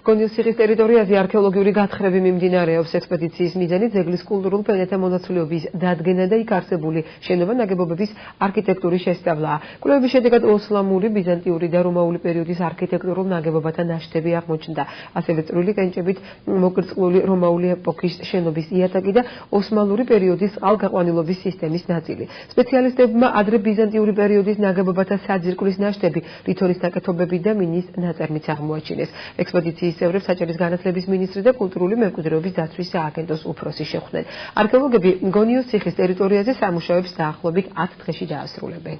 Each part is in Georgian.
გონიოსიხის ტერიტორიაზე არქეოლოგიური გათხრები მიმდინარეობს. ექსპედიციის მიზანი ძეგლის კულტურულ ფენეთა მონაცვლეობის დადგენა და იქ არსებული შენობა-ნაგებობების არქიტექტურის შესწავლაა. კვლევების შედეგად ოსლამური, ბიზანტიური და რომაული პერიოდის არქიტექტურულ ნაგებობათა ნაშთები აღმოჩნდა. ასევე წვრილი კენჭებით მოკრწყლული რომაული ეპოქის შენობის იატაკი და ოსმალური პერიოდის წყალგაყვანილობის სისტემის ნაწილი. სპეციალისტებმა ადრე ბიზანტიური პერიოდის ნაგებობათა საძირკვლის ნაშთები, ლითონის ნაკეთობები და მინის ნაწარმიც აღმოაჩინეს. ექსპედიციის წევრებს საჭირის განათლების მინისტრი და კულტურული მემკვიდრეობის დაცვის სააგენტოს უფროსი შეხვდნენ. არქეოლოგები გონიოს ციხის ტერიტორიაზე სამუშაოებს დაახლოებით 10 დღეში დაასრულებენ.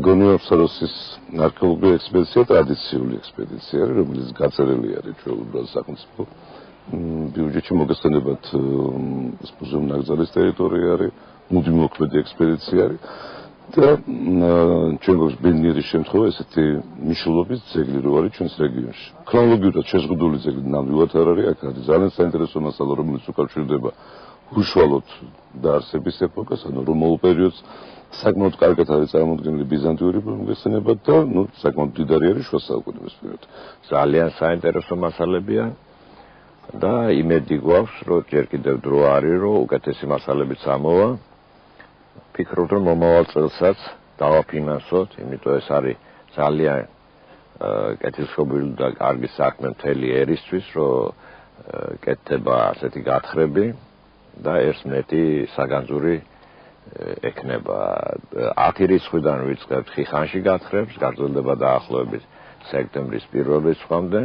გონიოსის არქეოლოგიური ექსპედიცია ტრადიციული ექსპედიცია, რომელიც გაწერილი არის ჩვეულებრივ სახელმწიფო ბიუჯეტში მოგესწრებათ მუზეუმ ნაკრძალის ტერიტორია არის, მუდმივმოქმედი ექსპედიცია არის და ჩვენ გვაქვს ბედნიერი შემთხვევა ესეთი მნიშვნელობის ძეგლი რო არის ჩვენს რეგიონში. ქრონოლოგიურად შეზღუდული ძეგლი ნამდვილად არ არის, აქ არის ძალიან საინტერესო მასალა, რომელიც უკავშირდება უშუალოდ დაარსების ეპოქას, ანუ რომაულ პერიოდს. საკმაოდ კარგად არის წარმოდგენილი ბიზანტიური მოგესწრებათ და საკმაოდ მდიდარი არის შუა საუკუნეების პერიოდი. ძალიან საინტერესო მასალებია და იმედი გვაქვს, რომ ჯერ კიდევ დრო არის, რომ უკეთესი მასალებიც ამოვა. ფიქრობ, რომ მომავალ წელსაც დავაფინანსოთ, იმიტომ ეს არის ძალიან კეთილშობილი და კარგი საქმე მთელი ერისთვის, რომ კეთდება ასეთი გათხრები და ერთს მეტი საგანძური ექნება. 10 რიცხვიდან ვიწყებთ ხიხანში გათხრებს, გაგრძელდება დაახლოებით სექტემბრის 1 რიცხვამდე.